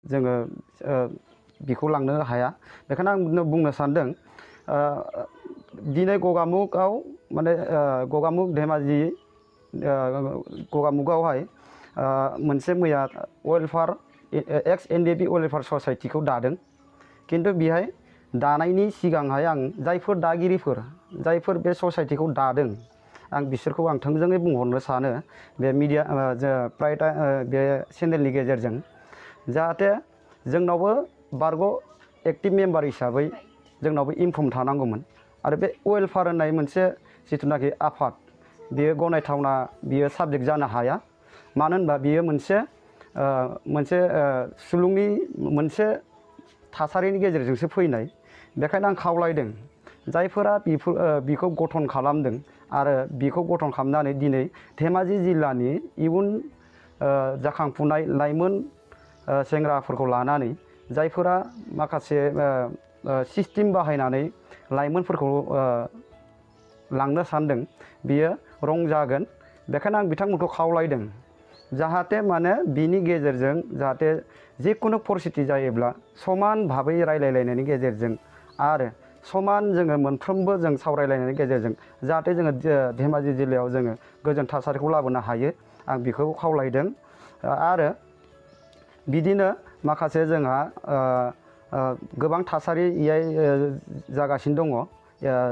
जोङो बिखौ लांनो हाया। बेखायनो आं बुंनो सानदों दिनै गगामुगआव माने गगामुग धेमाजि गगामुगआवहाय मोनसे मैया वेलफेयार एक्स एनडिएफबि वेलफेयार ससाइटिखौ दादों। किन्तु बेहाय दानायनि सिगांहाय आं जायफोर दागिरिफोर जायफोर बे ससाइटिखौ दादों आं बिसोरखौ आं थोंजोङै बुंहरनो सानो बे मिडिया प्राय बे चेनेलनि गेजेरजों जाहाथे जोंनावबो बारग' एक्टिभ मेम्बार हिसाबै जोंनावबो इनफर्म थानांगौमोन। आरो बे वेलफेयार होननाय मोनसे जिथुनाखि आफाद बियो गनायथावना बियो साबजेक्ट जानो हाया। मानो होनबा बियो मोनसे सुलुंनि मोनसे थासारिनि गेजेरजोंसो फैनाय। बेखायनो आं खावलायदों जायफोरा बिखौ गठन खालामदों आरो बिखौ गठन खालामनानै दिनै धेमाजि जिल्लानि इयुन जाखांफुनाय लाइमोन सेंग्राफोरखौ लानानै जायफोरा माखासे सिस्टेम बाहायनानै लाइमोनफोरखौ लांनो सानदों बियो रं जागोन। बेखायनो आं बिथांमोनखौ खावलायदों जाहाथे माने बिनि गेजेरजों जाहाथे जिखुनु परिस्थिति जायोब्ला समान भाबै रायलायलायनायनि गेजेरजों आरो समान जोङो मोनफ्रोमबो जों सावरायलायनायनि गेजेरजों जाहाथे जोङो धेमाजि जिल्लायाव जोङो गोजोन थासारिखौ लाबोनो हायो आं बेखौ खावलायदों। आरो बिदिनो माखासे जोंहा गोबां थासारि जागासिनो दङ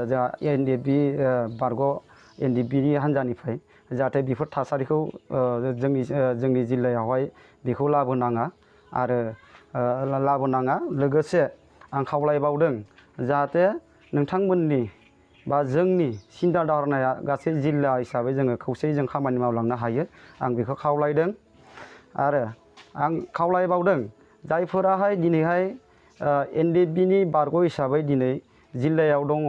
जोंहा एनडिएफबि बारग' एनडिएफबिनि हान्जानिफ्राय जाहाथे बेफोर थासारिखौ जोंनि जिल्लायावहाय बेखौ लाबोनाङा आरो लाबोनाङा। लोगोसे आं खावलायबावदों जाहाथे नोंथांमोननि बा जोंनि सिन्था धारनाया गासै जिल्ला हिसाबै जोङो खौसेयै जों खामानि मावलांनो हायो आं बेखौ खावलायदों। आरो आं खावलायबावदों जायफोराहाय दिनैहाय एनडिएफबिनि बारग' हिसाबै दिनै जिल्लायाव दङ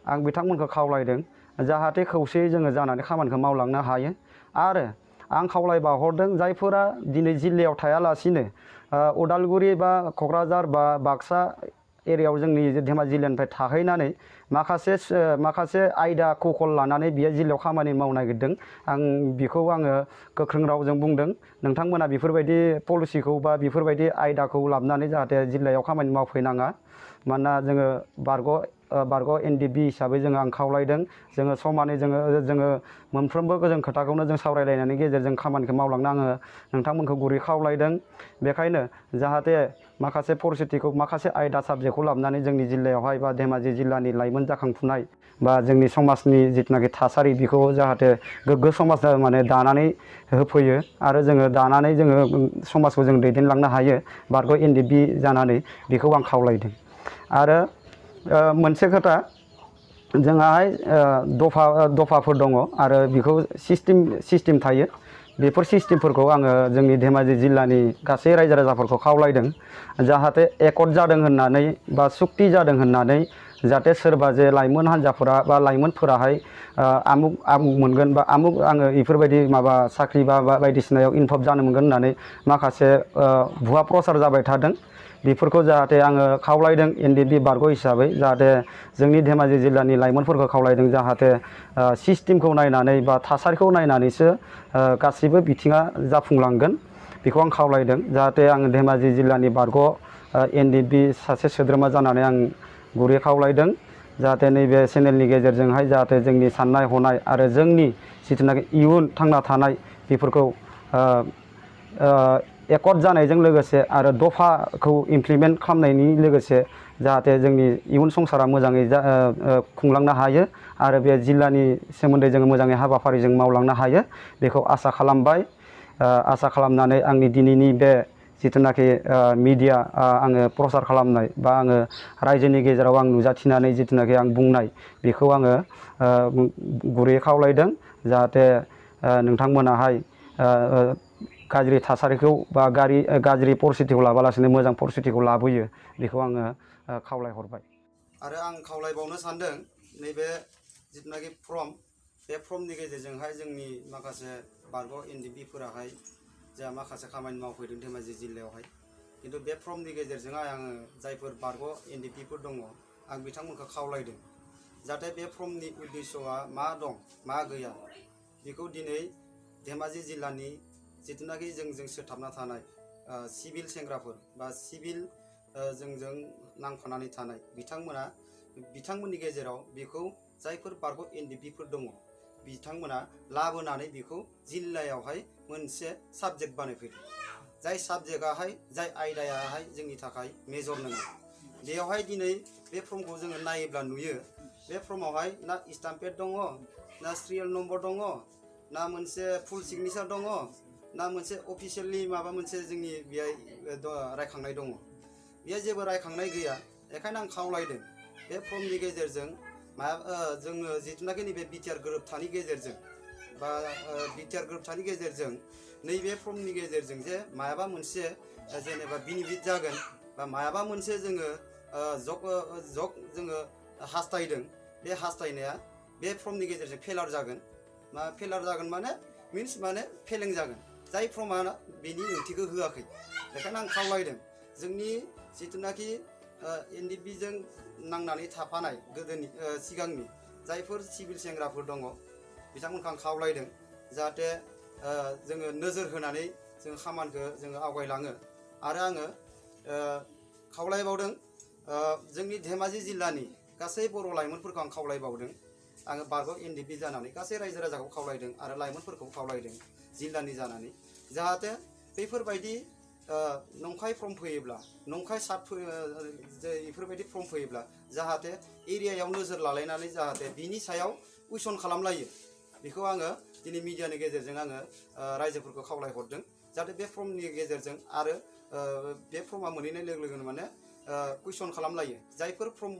आं बिथांमोनखौ खावलायदों जाहाथे खौसेयै जोङो जानानै खामानिखौ मावलांनो हायो। आरो आं खावलायबावहरदों जायफोरा दिनै जिल्लायाव थायालासिनो उदालगुरि बा क'क्राझार बा बाक्सा एरियायाव जोंनि धेमाजि जिल्लानिफ्राय थाहैनानै माखासे आयदा कौशल लानानै बियो जिल्लायाव खामानि मावनो नागिरदों आं बेखौ आङो गोख्रों रावजों बुंदों नोंथांमोना बेफोरबायदि पलिसिखौ बा बेफोरबायदि आयदाखौ लाबोनानै जाहाथे जिल्लायाव खामानि मावफैनाङा। मानोना जोङो बारग' एनडिएफबि हिसाबै जोङो आं खावलायदों जोङो समानै जोङो मोनफ्रोमबो जों खोथाखौनो जों सावरायलायनायनि गेजेरजों खामानिखौ मावलांनो आङो नोंथांमोनखौ गुरै खावलायदों। बेखायनो जाहाथे माखासे परिस्थितिखौ माखासे आयदा साबजेक्टखौ लाबोनानै जोंनि जिल्लायावहाय बा धेमाजि जिल्लानि लाइमोन जाखांफुनाय बा जोंनि समाजनि जिथुनाखि थासारि बेखौ जाहाथे गोग्गो समाज माने दानानै होफैयो आरो जोङो दानानै जोङो समाजखौ जों दैदेनलांनो हायो बारग' एनडिएफबि जानानै बेखौ आं खावलायदों। आरो मोनसे खोथा जोंहाय दफाफोर दङ आरो बेखौ सिस्टेम थायो। बेफोर सिस्टेमफोरखौ आङो जोंनि धेमाजि जिल्लानि गासै रायजो राजाफोरखौ खावलायदों जाहाथे एकर्ड जादों होननानै बा सुक्ति जादों होननानै जाहाथे सोरबा जे लाइमोन हान्जाफोरा बा लाइमोनफोराहाय आमुक मोनगोन बा आमुक आङो बेफोरबायदि माबा साख्रि बा बायदिसिनायाव इनभल्भ जानो मोनगोन होननानै माखासे भुवा प्रसार जाबाय थादों। बेफोरखौ जाहाथे आङो खावलायदों एनडिएफबि बारग' हिसाबै जाहाथे जोंनि धेमाजि जिल्लानि लाइमोनफोरखौ खावलायदों जाहाथे सिस्टेमखौ नायनानै बा थासारिखौ नायनानैसो गासैबो बिथिङा जाफुंलांगोन बेखौ आं खावलायदों। जाहाथे आं धेमाजि जिल्लानि बारग' एनडिएफबि सासे सोद्रोमा जानानै आं गुरै खावलायदों जाहाथे नैबे चेनेलनि गेजेरजोंहाय जाहाथे जोंनि साननाय हनाय आरो जोंनि जिथुनाखि इयुन थांना थानाय बेफोरखौ एकर्ड जानायजों लोगोसे आरो दफाखौ इमप्लिमेन्ट खालामनायनि लोगोसे जाहाथे जोंनि इयुन संसारा मोजाङै खुंलांनो हायो आरो बे जिल्लानि सोमोन्दै जोङो मोजाङै हाबाफारि जों मावलांनो हायो बेखौ आसा खालामबाय। आसा खालामनानै आंनि दिनैनि बे जिथुनाखि मिडिया आङो प्रसार खालामनाय बा आङो रायजोनि गेजेराव आं नुजाथिनानै जिथुनाखि आं बुंनाय बेखौ आङो गुरैयै खावलायदों जाहाथे नोंथांमोनाहाय गाज्रि थासारिखौ बा गाज्रि परिस्थितिखौ लाबोलासिनो मोजां परिस्थितिखौ लाबोयो बेखौ आङो खावलायहरबाय। आरो आं खावलायबावनो सानदों नैबे जिथुनाखि बे फर्मनि गेजेरजोंहाय जोंनि माखासे बारग' एनडिएफबिफोराहाय जोंहा माखासे खामानि मावफैदों धेमाजि जिल्लायावहाय। किन्तु बे फर्मनि गेजेरजोंहाय आङो जायफोर बारग' एनडिएफबिफोर दङ आं बिथांमोनखौ खावलायदों जाहाथे बे फर्मनि उद्देस्यआ मा दं मा गैया बेखौ दिनै धेमाजि जिल्लानि जिथुनाखि जोंजों सोथाबना थानाय सिभिल सेंग्राफोर बा सिभिल जोंजों नांफानानै थानाय बिथांमोननि गेजेराव बेखौ जायफोर बारग' एनडिपिफोर दङ बिथांमोना लाबोनानै बेखौ जिल्लायावहाय मोनसे साबजेक्ट बानायफैदों जाय साबजेक्टआहाय जाय आयदायाहाय जोंनि थाखाय मेजर नङा बेयावहाय दिनै बे फर्मखौ जोङो नायोब्ला नुयो बे फर्मावहाय ना स्टाम्पेड दङ ना सिरियाल नम्बर दङ ना मोनसे फुल सिगनेचार दङ ना मोनसे अफिसियेलि माबा मोनसे जोंनि बेहाय रायखांनाय दङ बेहाय जेबो रायखांनाय गैया बेखायनो आं खावलायदों बे फर्मनि गेजेरजों जोङो जिथुनाखि नैबे बिटिआर गोरोबथानि गेजेरजों बा बिटिआर गोरोबथानि गेजेरजों नैबे फर्मनि गेजेरजों जे मायाबा मोनसे जेनेबा बेनिफिट जागोन बा मायाबा मोनसे जोङो जोङो हास्थायदों बे हास्थायनाया बे फर्मनि गेजेरजों फेलार जागोन माने मिन्स माने फेलें जागोन जाय फर्मा बेनि ओंथिखौ होआखै बेखायनो आं खावलायदों जोंनि जिथुनाखि एनडिपिजों नांनानै थाफानाय गोदोनि सिगांनि जायफोर सिभिल सेंग्राफोर दङ बिथांमोनखौ आं खावलायदों जाहाथे जोङो नोजोर होनानै जों खामानिखौ जोङो आवगायलाङो आरो आङो खावलायबावदों जोंनि धेमाजि जिल्लानि गासै बर' लाइमोनफोरखौ आं खावलायबावदों आङो बारग' एनडिपि जानानै गासै रायजो राजाखौ खावलायदों आरो लाइमोनफोरखौ खावलायदों जिल्लानि जानानै जाहाथे बैफोरबायदि नंखाय फर्म फैयोब्ला नंखाय बेफोरबायदि फर्म फैयोब्ला जाहाथे एरियायाव नोजोर लालायनानै जाहाथे बिनि सायाव कुइसन खालामलायो बेखौ आङो दिनै मिडियानि गेजेरजों आङो रायजोफोरखौ खावलायहरदों जाहाथे बे फर्मनि गेजेरजों आरो बे फर्मा मोनहैनाय लोगो लोगोनो माने कुइसन खालामलायो जायफोर फर्म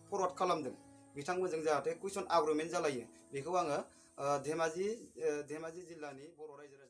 फरवार्ड खालामदों बिथांमोनजों जाहाथे कुइसन आर्गुमेन्ट जालायो बेखौ आङो धेमाजि जिल्लानि बर' रायजो